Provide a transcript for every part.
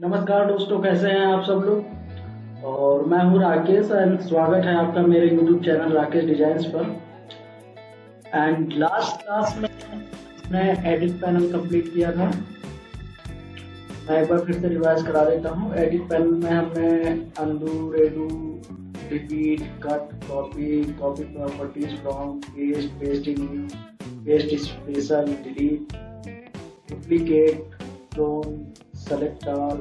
नमस्कार दोस्तों, कैसे हैं आप सब लोग। और मैं हूं राकेश एंड स्वागत है आपका मेरे यूट्यूब चैनल राकेश डिजाइन्स पर। एंड लास्ट क्लास में मैं एडिट पैनल कंप्लीट किया था। मैं एक बार फिर से रिवाइज करा देता हूं। एडिट पैनल में हमने undo, redo, repeat, cut, copy, copy properties from, paste, paste special, delete, duplicate, clone, select all,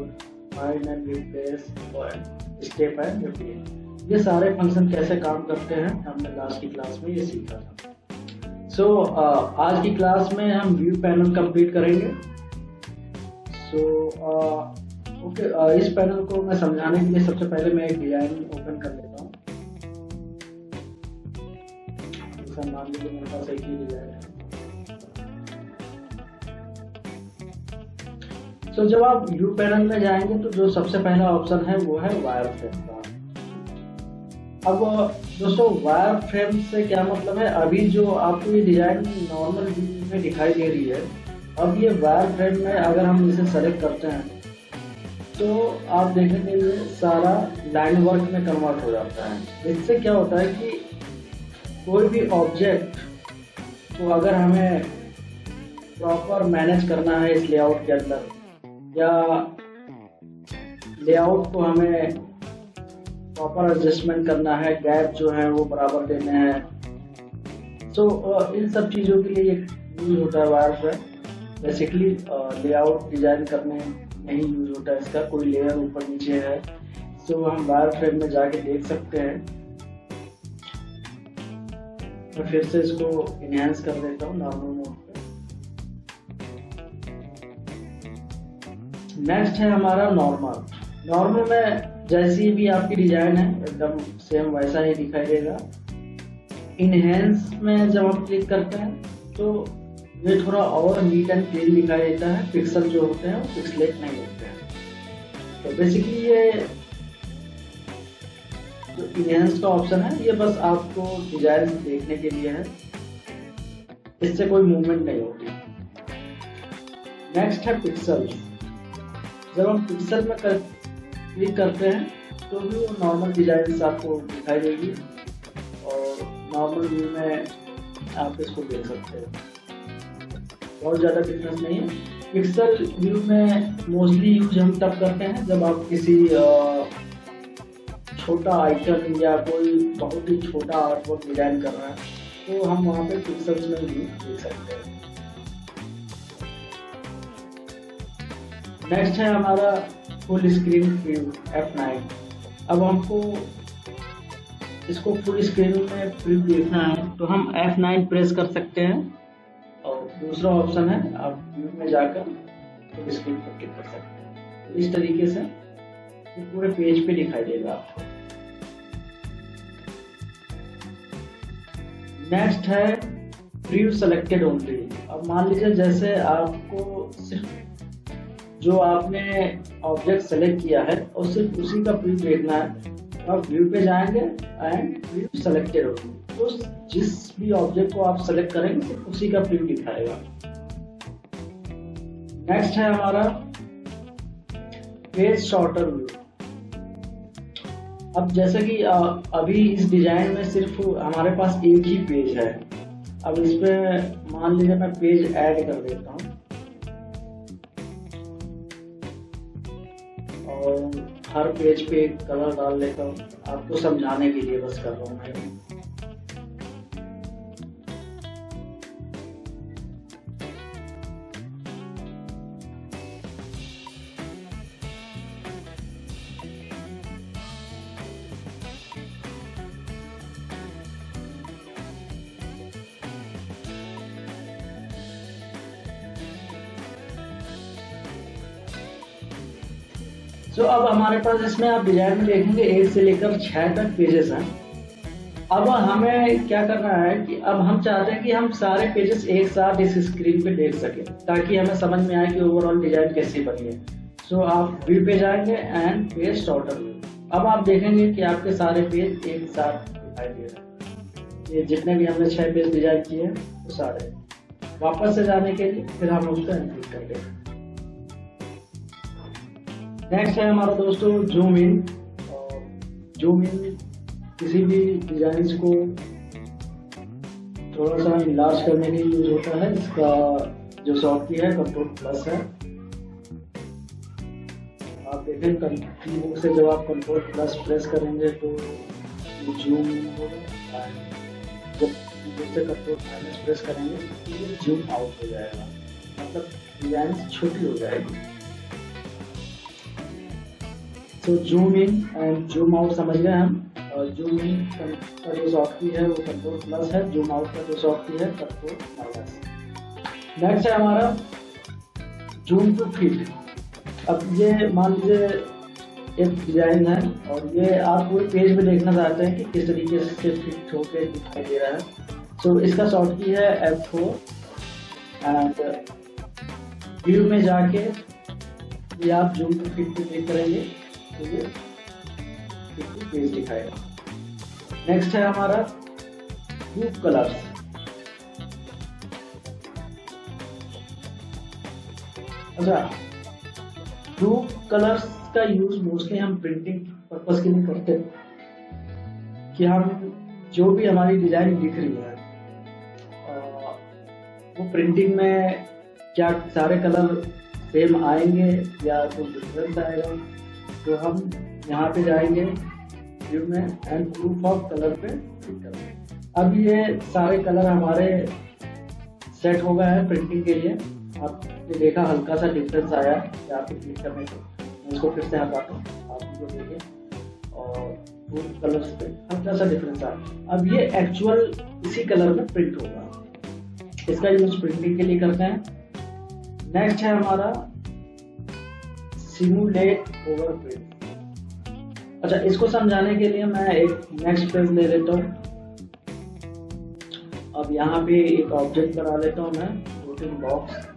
find and replace, step and repeat, ये सारे फंक्शन कैसे काम करते हैं हमने लास्ट की क्लास में ये सीखा था। आज की क्लास में हम व्यू पैनल कंप्लीट करेंगे। इस पैनल को मैं समझाने के लिए सबसे पहले मैं एक डिजाइन ओपन कर लेता हूँ। मान लीजिए मेरे पास एक ही डिजाइन है। जब आप व्यू पैनल में जाएंगे तो जो सबसे पहला ऑप्शन है वो है वायर फ्रेम का। अब दोस्तों, वायर फ्रेम से क्या मतलब है, अभी जो आपको ये डिजाइन नॉर्मल व्यू में दिखाई दे रही है, अब ये वायर फ्रेम में अगर हम इसे सेलेक्ट करते हैं तो आप देखेंगे ये सारा लाइन वर्क में कन्वर्ट हो जाता है। इससे क्या होता है कि कोई भी ऑब्जेक्ट को अगर हमें प्रॉपर मैनेज करना है इस लेआउट के अंदर, या लेआउट को हमें प्रॉपर एडजस्टमेंट करना है, गैप जो है वो बराबर देने हैं, तो इन सब चीज़ों के लिए यूज होता है wire frame. Basically layout design करने में ही यूज होता है इसका। कोई लेयर ऊपर नीचे है तो हम वायर फ्रेम में जाके देख सकते हैं। मैं फिर से इसको इनहेंस कर देता हूँ नॉर्मल मोड पे। नेक्स्ट है हमारा नॉर्मल में जैसी भी आपकी डिजाइन है एकदम सेम वैसा ही दिखाई देगा। इनहेंस में जब हम क्लिक करते हैं तो ये थोड़ा और नीट एंड क्लीन दिखाई देता है। पिक्सल जो होते हैं वो पिक्सलेट नहीं होते हैं। तो बेसिकली ये जो इनहेंस का ऑप्शन है ये बस आपको डिजाइन देखने के लिए है, इससे कोई मूवमेंट नहीं होती। नेक्स्ट है पिक्सल। जब हम पिक्सल में क्लिक करते हैं तो भी वो नॉर्मल डिजाइन आपको दिखाई देगी और नॉर्मल व्यू में आप इसको देख सकते हैं। बहुत ज़्यादा डिफरेंस नहीं है। पिक्सल व्यू में मोस्टली यूज हम तब करते हैं जब आप किसी छोटा आइकन या कोई बहुत ही छोटा आर्टवर्क डिजाइन कर रहे हैं तो हम वहाँ पे पिक्सल्स में भी देख सकते हैं। नेक्स्ट है हमारा फुल स्क्रीन व्यू F9। अब हमको इसको फुल स्क्रीन में व्यू देखना है तो हम F9 प्रेस कर सकते हैं। और दूसरा ऑप्शन है आप व्यू में जाकर फुल स्क्रीन पर क्लिक कर सकते हैं। तो इस तरीके से ये पूरे पेज पे दिखाई देगा आपको। नेक्स्ट है प्रीव्यू सेलेक्टेड ओनली। अब मान लीजिए जैसे आपको सिर्फ जो आपने ऑब्जेक्ट सेलेक्ट किया है और सिर्फ उसी का प्रीव्यू देखना है तो आप व्यू पे जाएंगे एंड प्रीव्यू सेलेक्टेड होगी, तो जिस भी ऑब्जेक्ट को आप सेलेक्ट करेंगे सिर्फ उसी का प्रीव्यू दिखाएगा। नेक्स्ट है हमारा पेज शॉर्टर व्यू। अब जैसे कि अभी इस डिजाइन में सिर्फ हमारे पास एक ही पेज है। अब इस पे मान लीजिए मैं पेज ऐड कर देता हूँ और हर पेज पे एक कलर डाल लेता हूँ। आपको समझाने के लिए बस कर रहा हूँ मैं। अब हमारे पास इसमें आप डिजाइन में देखेंगे 1 से लेकर 6 तक पेजेस हैं। अब हमें क्या करना है कि अब हम चाहते हैं कि हम सारे पेजेस एक साथ इस स्क्रीन पे देख सकें ताकि हमें समझ में आए कि ओवरऑल डिजाइन कैसी बनी है। आप व्यू पे जाएंगे एंड पेज शॉर्टर व्यू। अब आप देखेंगे कि आपके सारे पेज एक साथ दिखाई दे रहे हैं। ये जितने भी हमने 6 पेज डिजाइन किए हैं वो सारे। वापस से जाने के लिए फिर हम उसको एंटर कर देंगे। नेक्स्ट है हमारा दोस्तों जूम इन। जूम इन किसी भी डिजाइन को थोड़ा सा इनलार्ज करने के लिए यूज होता है। इसका जो सॉफ्टकी है Ctrl+ है। आप देखें कीबोर्ड से जब आप Ctrl+ प्रेस करेंगे तो जूम होगा, जब कीबोर्ड से Ctrl- प्रेस करेंगे तो ये जूम आउट हो जाएगा, मतलब डिजाइन छोटी हो जाएगी। तो zoom in and zoom out समझ गए हम। और जूम इन का जो सॉफ्टकी है वो Ctrl+ है, जूम आउट का जो सॉफ्टकी है Ctrl-। नेक्स्ट है हमारा जूम टू फिट। अब ये मान लीजिए एक डिजाइन है और ये आप पूरे पेज में देखना चाहते हैं कि किस तरीके से फिट होकर दिखाई दे रहा है। तो इसका सॉफ्टकी है F4 एंड व्यू में जाके ये आप जूम टू फिट पे क्लिक करेंगे तो ये पेज दिखाएगा। नेक्स्ट है हमारा ग्रुप कलर्स। अच्छा, ग्रुप कलर्स का यूज मोस्टली हम प्रिंटिंग पर्पस के लिए करते हैं कि हम जो भी हमारी डिजाइन दिख रही है वो प्रिंटिंग में क्या सारे कलर सेम आएंगे या कुछ डिफरेंस आएगा। तो हम यहाँ पे जाएंगे व्यू में एंड ग्रुप ऑफ कलर पे क्लिक करेंगे। अब ये सारे कलर हमारे सेट हो गए हैं प्रिंटिंग के लिए। आपने देखा हल्का सा डिफरेंस आया यहाँ पे क्लिक करने से। मैं इसको फिर से हटाता हूँ, आप इनको देखिए और ग्रुप कलर्स पे हल्का सा डिफरेंस आया। अब ये एक्चुअल इसी कलर में प्रिंट होगा। इसका यूज प्रिंटिंग के लिए करते हैं। नेक्स्ट है हमारा सिमुलेट ओवर प्रिंट। अच्छा, इसको समझाने के लिए मैं एक नेक्स्ट पेज ले लेता हूँ। अब यहाँ पे एक ऑब्जेक्ट बना लेता हूँ मैं, फ्लोटिंग बॉक्स।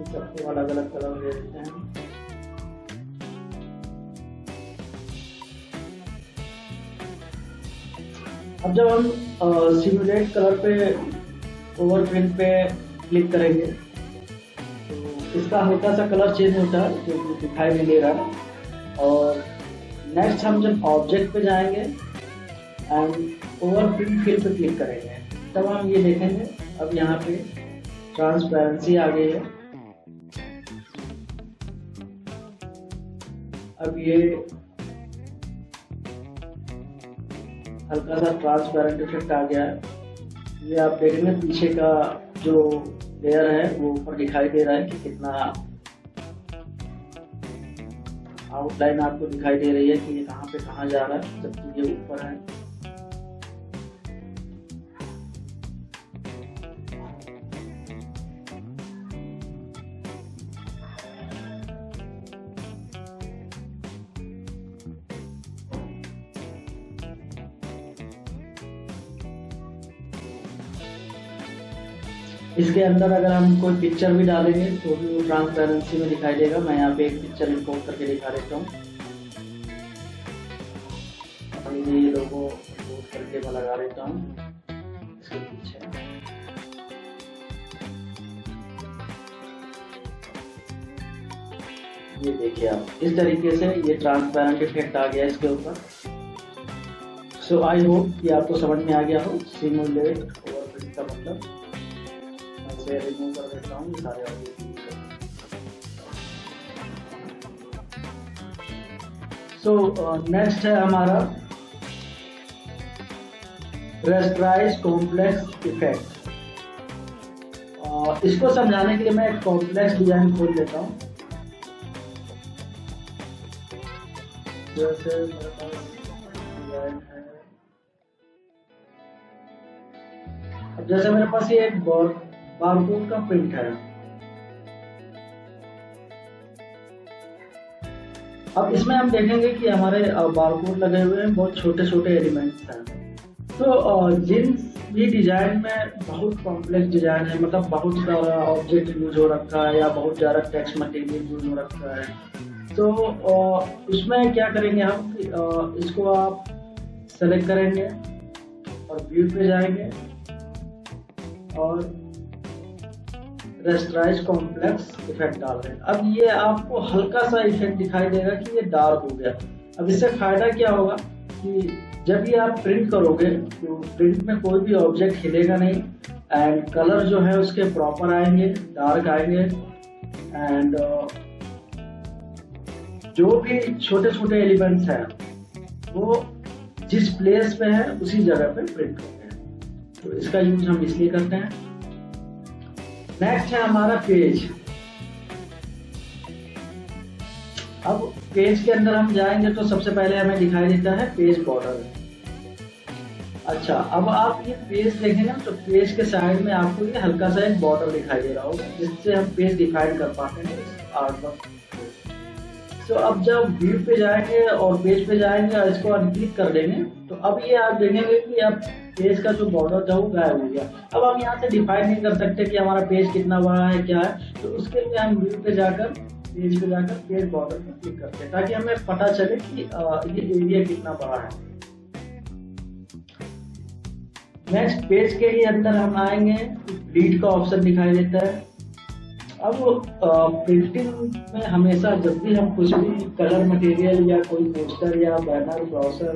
सबको अलग अलग कलर दे देते हैं। अब जब हम सिमुलेट कलर पे ओवर प्रिंट पे क्लिक करेंगे तो इसका हल्का सा कलर चेंज होता है जो दिखाई नहीं दे रहा है। और नेक्स्ट हम जब ऑब्जेक्ट पे जाएंगे एंड ओवर प्रिंट फिल पे क्लिक करेंगे तब हम ये देखेंगे अब यहाँ पे ट्रांसपेरेंसी आ गई है। अब ये हल्का सा ट्रांसपेरेंट इफेक्ट आ गया है। ये आप देखेंगे पीछे का जो लेयर है वो ऊपर दिखाई दे रहा है कि कितना आउटलाइन आपको दिखाई दे रही है कि ये कहाँ पे कहाँ जा रहा है, जबकि ये ऊपर है। इसके अंदर अगर हम कोई पिक्चर भी डालेंगे तो भी वो ट्रांसपेरेंसी में दिखाई देगा। मैं यहाँ पे एक पिक्चर इंपोर्ट करके दिखा देता हूँ। ये लोगो इंपोर्ट करके मैं लगा देता हूँ इसके पीछे। ये देखिए आप, इस तरीके से ये ट्रांसपेरेंट इफेक्ट आ गया इसके ऊपर। सो आई होप कि आपको समझ में आ गया हो सिमुलेट ओवर प्रिंट का मतलब। रिमूव कर देता हूँ ये सारे ऑब्जेक्ट। सो नेक्स्ट है हमारा रेस्टराइज कॉम्प्लेक्स इफेक्ट। इसको समझाने के लिए मैं एक कॉम्प्लेक्स डिजाइन खोल लेता हूँ। जैसे मेरे पास डिजाइन है, अब जैसे मेरे पास ये एक बारकोड का प्रिंट है। अब इसमें हम देखेंगे कि हमारे बारकोड लगे हुए हैं, बहुत छोटे छोटे एलिमेंट्स हैं। तो जिन भी डिजाइन में बहुत कॉम्प्लेक्स डिजाइन है, मतलब बहुत सारा ऑब्जेक्ट यूज हो रखा है या बहुत ज़्यादा टेक्स्ट मटेरियल यूज हो रखा है, तो उसमें क्या करेंगे हम, इसको आप सेलेक्ट करेंगे और व्यू पे जाएंगे और रेस्टराइज कॉम्प्लेक्स इफेक्ट डाल रहे हैं। अब ये आपको हल्का सा इफेक्ट दिखाई देगा कि ये डार्क हो गया। अब इससे फायदा क्या होगा कि जब भी आप प्रिंट करोगे तो प्रिंट में कोई भी ऑब्जेक्ट हिलेगा नहीं एंड कलर जो है उसके प्रॉपर आएंगे, डार्क आएंगे एंड जो भी छोटे छोटे एलिमेंट्स हैं वो जिस प्लेस पे है उसी जगह पे प्रिंट होते हैं। तो इसका यूज हम इसलिए करते हैं। नेक्स्ट है हमारा पेज। अब पेज के अंदर हम जाएंगे तो सबसे पहले हमें दिखाई देता है पेज बॉर्डर। अच्छा, अब आप ये पेज देखेंगे तो पेज के साइड में आपको ये हल्का सा एक बॉर्डर दिखाई दे रहा होगा जिससे हम पेज डिफाइन कर पाते हैं आर्टवर्क। तो अब जब व्यू पे जाएंगे और पेज पे जाएंगे और इसको अनक्लिक कर देंगे तो अब ये आप देखेंगे कि अब पेज का जो बॉर्डर था वो गायब हो गया। अब हम यहाँ से डिफाइन नहीं कर सकते कि हमारा पेज कितना बड़ा है क्या है, तो उसके लिए हम व्यू पे जाकर पेज बॉर्डर पर क्लिक करते हैं ताकि हमें पता चले कि ये एरिया कितना बड़ा है। नेक्स्ट पेज के ही अंदर हम आएंगे, रीड का ऑप्शन दिखाई देता है। अब प्रिंटिंग में हमेशा जब भी हम कुछ भी कलर मटेरियल या कोई पोस्टर या बैनर ब्राउजर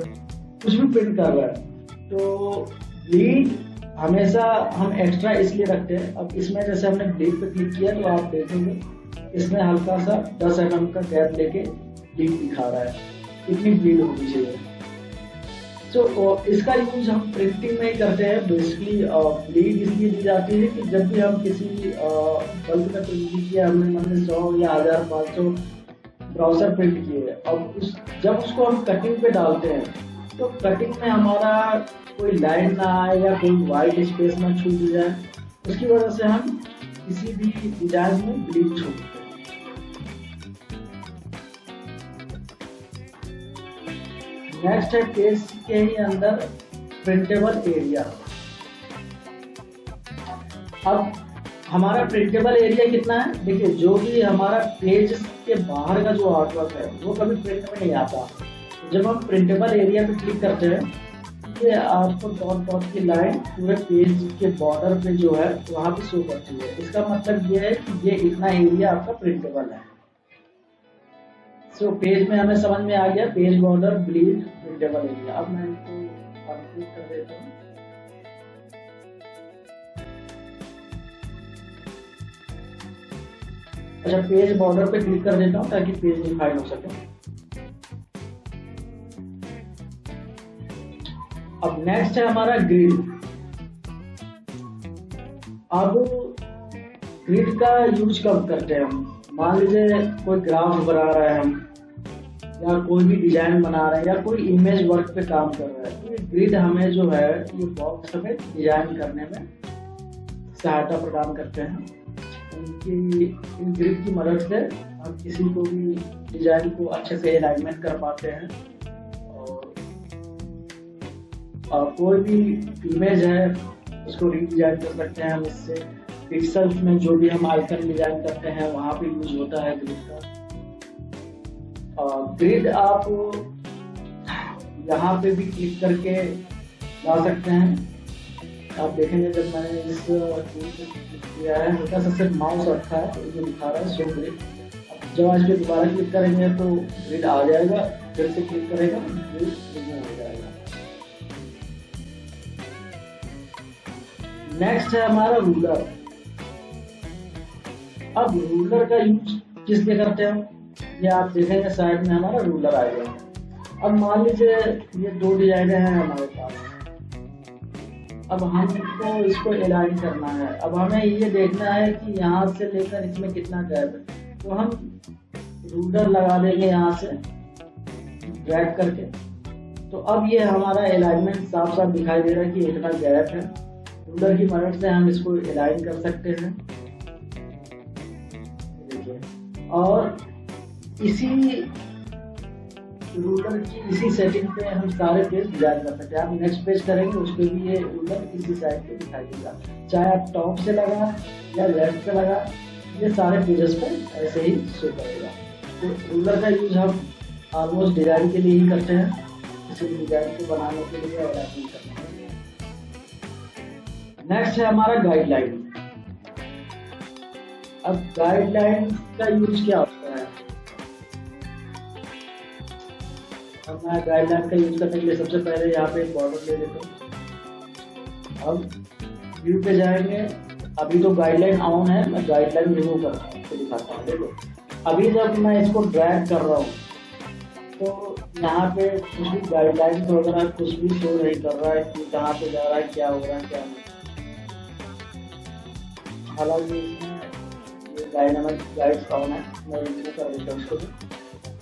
कुछ भी प्रिंट कर रहे हैं तो लीड हमेशा हम एक्स्ट्रा इसलिए रखते हैं। अब इसमें जैसे हमने लीड पे क्लिक किया तो आप देखेंगे इसमें हल्का सा 10 mm का गैप लेके लीड दिखा रहा है, कितनी ब्लीड होनी चाहिए। तो इसका यूज हम प्रिंटिंग में ही करते हैं। बेसिकली ब्लीड इसलिए दी जाती है कि जब भी हम किसी बल्क में प्रिंट किया, हमने मतलब 100 या 1500 ब्राउजर प्रिंट किए, अब जब उसको हम कटिंग पे डालते हैं तो कटिंग में हमारा कोई लाइन ना आए या कोई वाइट स्पेस ना छूट जाए, उसकी वजह से हम किसी भी डिजाइन में ब्लीड छोड़ते हैं। नेक्स्ट है पेज के ही अंदर प्रिंटेबल एरिया। अब हमारा प्रिंटेबल एरिया कितना है, देखिए जो भी हमारा पेज के बाहर का जो आर्टवर्क है वो कभी प्रिंट में नहीं आता। जब हम प्रिंटेबल एरिया पे क्लिक करते हैं ये आपको डॉट डॉट की लाइन पूरे पेज के बॉर्डर पे जो है वहां पे शो करती है। इसका मतलब ये है कि ये इतना एरिया आपका प्रिंटेबल है। सो पेज में हमें समझ में आ गया, page border bleed printable area. अब मैं इसको अनक्लिक कर देता हूँ। अच्छा, पेज बॉर्डर पे क्लिक कर देता हूँ ताकि पेज डिफाइन हो सके। अब नेक्स्ट है हमारा ग्रिड। अब ग्रिड का यूज कब करते हैं हम, मान लीजिए कोई ग्राफ बना रहे हैं हम या कोई भी डिजाइन बना रहे हैं या कोई इमेज वर्क पे काम कर रहे हैं, तो ये ग्रिड हमें जो है ये बॉक्स हमें डिजाइन करने में सहायता प्रदान करते हैं। इन ग्रिड की मदद से हम किसी को भी डिजाइन को अच्छे से अलाइनमेंट कर पाते हैं और कोई भी इमेज है उसको रीडिजाइन कर सकते हैं हम इससे। पिक्सेल्स में जो भी हम आइकन डिजाइन करते हैं वहां पे यूज होता है ग्रिड का। ग्रिड आप यहाँ पे भी क्लिक करके ला सकते हैं। आप देखेंगे जब मैंने इस क्लिक किया है हल्का सा सिर्फ माउस रखा है तो ये दिखा रहा है शो ग्रिड। जब आज पे दोबारा क्लिक करेंगे तो ग्रिड आ जाएगा, फिर से क्लिक करेगा ग्रिड रिमूव हो जाएगा। नेक्स्ट है हमारा रूलर। अब रूलर का यूज किस लिए करते हैं, ये आप देखेंगे साइड में हमारा रूलर आएगा। अब मान लीजिए ये दो डिजाइन हैं हमारे पास, अब हमको इसको अलाइन करना है। अब हमें ये देखना है कि यहाँ से लेकर इसमें कितना गैप है, तो हम रूलर लगा देंगे यहाँ से ड्रैग करके। तो अब ये हमारा अलाइनमेंट साफ साफ दिखाई दे रहा है कि इतना गैप है। रूलर की मदद से हम इसको अलाइन कर सकते हैं, देखिए। और इसी रूलर की इसी सेटिंग पे हम सारे पेज डिजाइन कर सकते हैं। आप नेक्स्ट पेज करेंगे उस पर भी ये रूलर इसी साइड पे दिखाई देगा, चाहे आप टॉप से लगा या लेफ्ट से लगा, ये सारे पेजेस पे ऐसे ही शो करेगा। तो रूलर का यूज हम ऑलमोस्ट डिजाइन के लिए ही करते हैं, किसी भी डिजाइन को बनाने के लिए और अलाइन करने के लिए। नेक्स्ट है हमारा गाइडलाइन। अब गाइडलाइन का यूज क्या होता है? अब मैं गाइडलाइन का यूज करने के लिए सबसे पहले यहाँ पे एक बॉर्डर ले लेता हूँ। अब व्यू पे जाएंगे, अभी तो गाइडलाइन ऑन है, मैं गाइडलाइन रिमूव कर रहा हूँ, तो दिखाता हूँ। देखो अभी जब मैं इसको ड्रैग कर रहा हूँ तो यहाँ पे कुछ भी गाइडलाइंस वगैरह कुछ भी शो नहीं कर रहा है कि कहाँ पे जा रहा है, क्या हो रहा है, क्या नहीं। हालांकि इसमें ये डायनामिक गाइड्स ऑन है, मैं रिमूव कर देता हूँ उसको।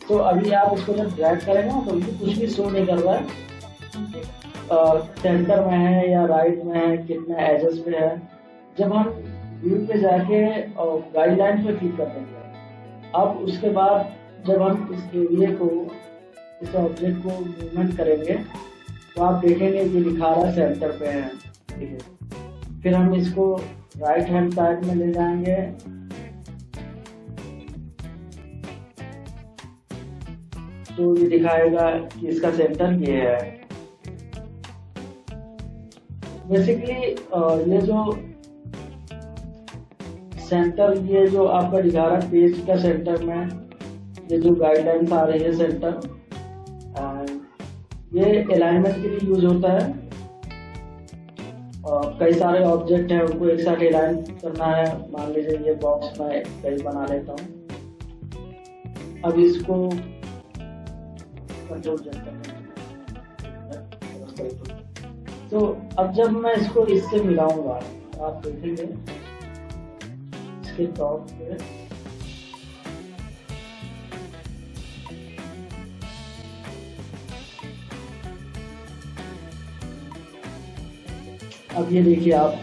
तो अभी आप इसको जब ड्रैग करेंगे ना तो ये कुछ भी शो नहीं कर रहा है, सेंटर में है या राइट में है, कितने एजेस पे है। जब हम व्यू पे जाके और गाइडलाइन पे क्लिक कर देंगे, अब उसके बाद जब हम इस एरिया को, इस ऑब्जेक्ट को मूवमेंट करेंगे तो आप देखेंगे ये दिखा रहा है सेंटर पे है, ठीक है। फिर हम इसको राइट हैंड साइड में ले जाएंगे, तो ये दिखाएगा कि इसका सेंटर ये है। बेसिकली ये जो सेंटर, ये जो आपका दिखा रहा है पेज का सेंटर में ये जो गाइडलाइंस आ रही है सेंटर, ये अलाइनमेंट के लिए यूज होता है। कई सारे ऑब्जेक्ट हैं उनको एक साथ अलाइन करना है। मान लीजिए ये बॉक्स मैं कहीं बना लेता हूँ, अब इसको कंट्रोल करना है। तो अब जब मैं इसको इससे मिलाऊंगा आप देखेंगे इसके टॉप पे अब ये देखिए आप,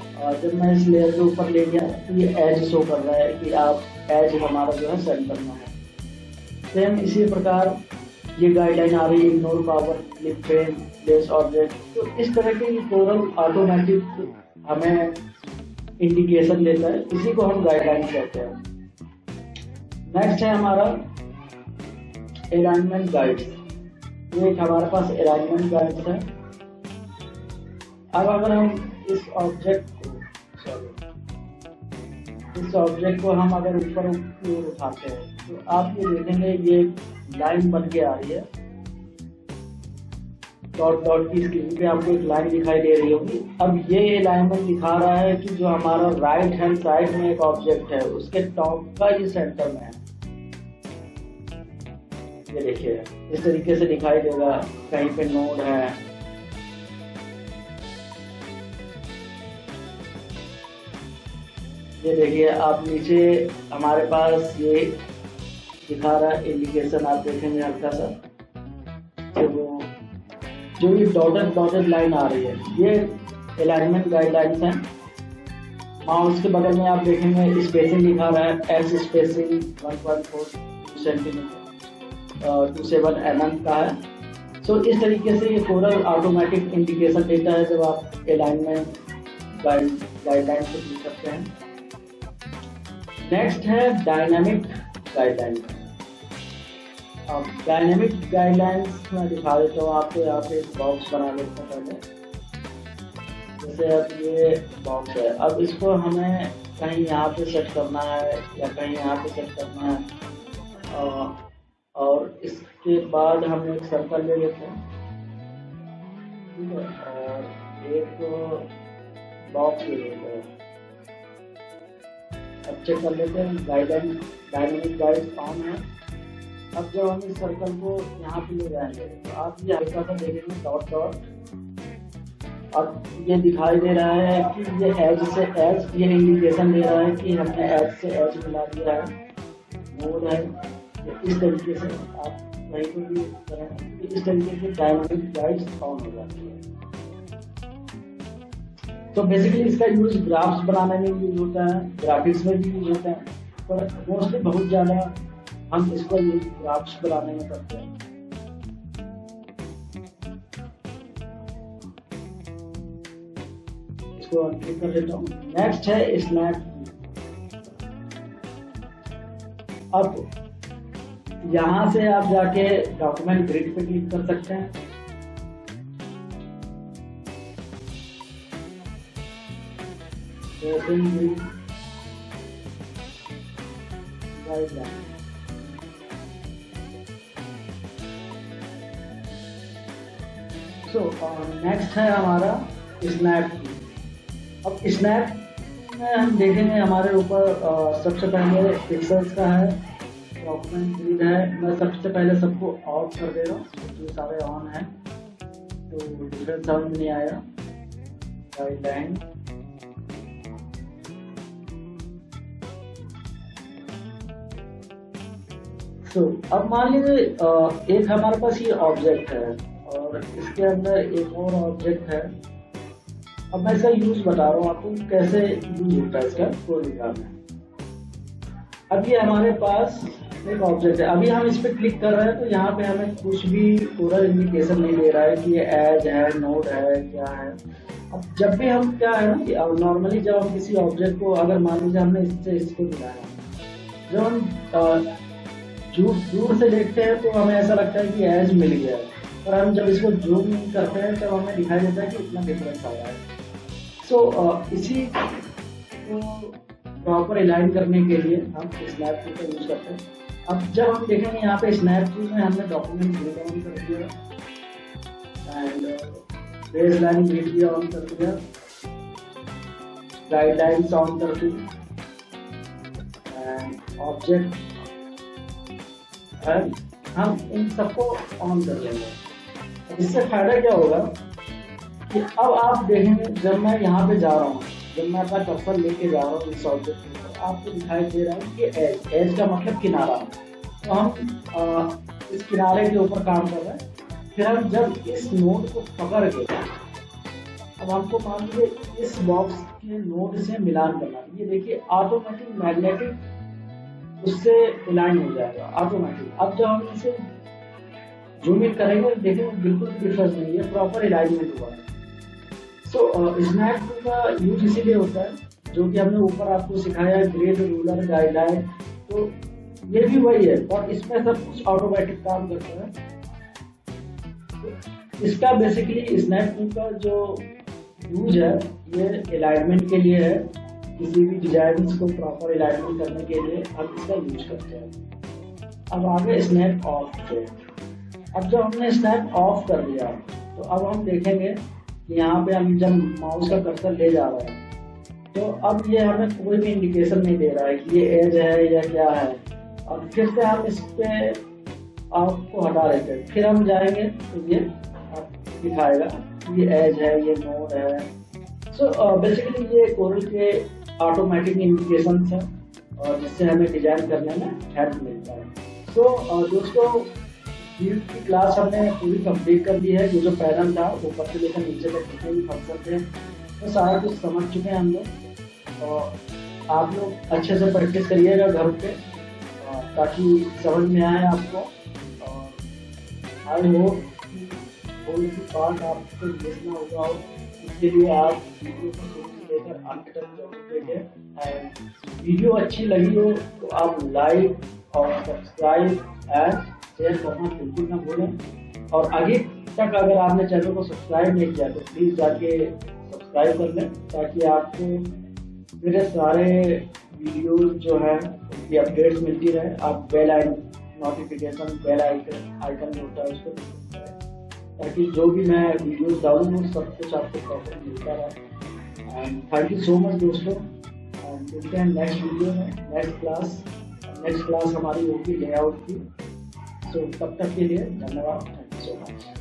जब मैं इस लेयर के ऊपर ले गया तो ये एज शो कर रहा है कि आप एज हमारा जो है सेंटर में है। सेम इसी प्रकार ये गाइडलाइन आ रही है, ignore power, click frame, place object. तो इस तरह की कोरल ऑटोमेटिक हमें इंडिकेशन देता है, इसी को हम गाइडलाइन कहते हैं। नेक्स्ट है हमारा अलाइनमेंट गाइड्स। ये हमारे पास अलाइनमेंट गाइड्स है। अब अगर हम इस ऑब्जेक्ट को हम अगर ऊपर उठाते हैं तो आप ये देखेंगे ये लाइन बन के आ रही है, डॉट डॉट की स्क्रीन पे आपको एक लाइन दिखाई दे रही होगी। अब ये अलाइनमेंट दिखा रहा है कि जो हमारा राइट हैंड साइड में एक ऑब्जेक्ट है उसके टॉप का ये सेंटर में है। ये देखिए इस तरीके से दिखाई देगा, कहीं पे नोड है, ये देखिए आप नीचे हमारे पास ये दिखा रहा है इंडिकेशन, आप देखेंगे हल्का सा तो वो जो ये डॉटेड लाइन आ रही है ये अलाइनमेंट गाइडलाइंस हैं। माउस के बगल में आप देखेंगे स्पेसिंग दिखा रहा है, एक्स स्पेसिंग 1.4 सेंटीमीटर 27 mm का है। तो इस तरीके से ये कोरल ऑटोमेटिक इंडिकेशन देता है जब आप अलाइनमेंट गाइडलाइन को क्लिक करते हैं। नेक्स्ट है डायनामिक गाइडलाइन। अब डायनामिक गाइडलाइंस मैं दिखा देता हूँ आपको। यहाँ पे एक बॉक्स बना लेते हैं पहले, जैसे अब ये बॉक्स है, अब इसको हमें कहीं यहाँ पे सेट करना है या कहीं यहाँ पे सेट करना है, और इसके बाद हम एक सर्कल ले लेते हैं, ठीक है, और एक बॉक्स ले लेते हैं। अब चेक कर लेते हैं गाइडलाइन डायनामिक गाइड ऑन है। अब जब हम इस सर्कल को यहाँ पे ले जाएंगे तो आप ये हल्का सा देखेंगे डॉट डॉट, अब ये दिखाई दे रहा है कि ये एज से एज, ये इंडिकेशन दे रहा है कि हमने एज से एज मिला दिया है, मोड है। इस तरीके से आप कहीं पर भी करें, इस तरीके से डायनामिक गाइड्स ऑन हो जाती है। तो बेसिकली इसका यूज ग्राफ्स बनाने में यूज होता है, ग्राफिक्स में भी यूज होता है, पर मोस्टली बहुत ज़्यादा हम इसको यूज ग्राफ्स बनाने में करते हैं। इसको अनक्लिक कर देता हूँ। नेक्स्ट है स्नैप। अब यहाँ से आप जाके डॉक्यूमेंट ग्रिड पे क्लिक कर सकते हैं। गाइडलाइन। नेक्स्ट है हमारा स्नैप की। अब स्नैप में हम देखेंगे हमारे ऊपर सबसे पहले पिक्सल्स का है, डॉक्यूमेंट ग्रिड है। मैं सबसे पहले सबको ऑफ कर दे रहा हूँ, ये सारे ऑन है तो डिफरेंस समझ नहीं आया। गाइडलाइन, अब मान लीजिए एक हमारे पास ये ऑब्जेक्ट है और इसके अंदर एक और ऑब्जेक्ट है। अब मैं इसका यूज बता रहा हूँ आपको कैसे यूज होता है इसका प्रोग्राम में। अब ये हमारे पास एक ऑब्जेक्ट है, अभी हम इस पर क्लिक कर रहे हैं तो यहाँ पे हमें कुछ भी पूरा इंडिकेशन नहीं दे रहा है कि ये एज है, नोड है, क्या है। अब जब भी हम क्या है ना कि नॉर्मली जब हम किसी ऑब्जेक्ट को अगर मान लीजिए हमने इसको मिलाया, जब हम दूर से देखते हैं तो हमें ऐसा लगता है कि एज मिल गया है, और हम जब इसको जूम करते हैं तब हमें दिखाई देता है कि इतना डिफरेंस आ रहा है। इसी को प्रॉपर अलाइन करने के लिए हम स्नैप टूल का यूज करते हैं। अब जब हम देखेंगे यहाँ पे स्नैप टूल में हमने डॉक्यूमेंट ग्रिड ऑन कर दिया एंड बेसलाइन ग्रिड भी ऑन कर दिया, गाइडलाइंस ऑन कर दी एंड ऑब्जेक्ट, हम इन सबको ऑन कर लेंगे। इससे फायदा क्या होगा कि अब आप देखेंगे जब मैं यहाँ पे जा रहा हूँ, जब मैं अपना कर्सर लेके जा रहा हूँ इस ऑब्जेक्ट के ऊपर, आपको दिखाई दे रहा है कि एज का मतलब किनारा। तो हम इस किनारे के ऊपर काम कर रहे हैं। फिर हम जब इस नोड को पकड़ के, अब हमको मान लीजिए इस बॉक्स के नोड से मिलान करना, ये देखिए ऑटोमेटिक मैग्नेटिक उससे अलाइन हो जाएगा ऑटोमेटिक। अब जब हम इसे जूम इन करेंगे देखेंगे बिल्कुल डिफरेंस नहीं है, प्रॉपर अलाइनमेंट हुआ है। स्नैप टूल का यूज इसीलिए होता है जो कि हमने ऊपर आपको सिखाया है, ग्रिड, रूलर, गाइडलाइन, तो ये भी वही है और इसमें सब कुछ ऑटोमेटिक काम करता है। तो इसका बेसिकली स्नैप टूल का जो यूज है ये अलाइनमेंट के लिए है, किसी भी डिजाइन को प्रॉपर अलाइनमेंट करने के लिए हम इसका यूज करते हैं। अब आगे स्नैप ऑफ है। अब जब हमने स्नैप ऑफ कर दिया तो अब हम देखेंगे कि यहाँ पे हम जब माउस का कर्सर ले जा रहे हैं तो अब ये हमें कोई भी इंडिकेशन नहीं दे रहा है कि ये एज है या क्या है। और फिर से हम इस पे आपको हटा देते हैं, फिर हम जाएंगे तो ये दिखाएगा ये एज है, ये नोड है। बेसिकली ये कोरल के ऑटोमेटिक इंडिकेशंस है और जिससे हमें डिजाइन करने में हेल्प मिलता है। दोस्तों फील्ड की क्लास हमने पूरी कंप्लीट कर दी है। जो पैनल था ऊपर से लेकर नीचे तक जितने भी फंक्शन थे वो सारा कुछ समझ चुके हैं हम लोग। और आप लोग अच्छे से प्रैक्टिस करिएगा घर पे ताकि समझ में आए आपको। और आई होप कोई भी पार्ट आपको देखना होगा इसके लिए आप वीडियो को शुरू से लेकर अंत तक जरूर देखें। एंड वीडियो अच्छी लगी हो तो आप लाइक और सब्सक्राइब एंड शेयर करना बिल्कुल ना भूलें। और आगे तक अगर आपने चैनल को सब्सक्राइब नहीं किया तो प्लीज़ जाके सब्सक्राइब कर लें ताकि आपको मेरे सारे वीडियोस जो है उनकी अपडेट्स मिलती रहे। आप बेल नोटिफिकेशन बेल आइकन होता है उसको ताकि जो भी मैं वीडियोस डालूँ सब कुछ आपको प्रॉपर मिलता रहे। And thank you so much दोस्तों। मिलते हैं नेक्स्ट वीडियो में, नेक्स्ट क्लास हमारी होगी लेआउट की। तब तक के लिए धन्यवाद। Thank you so much.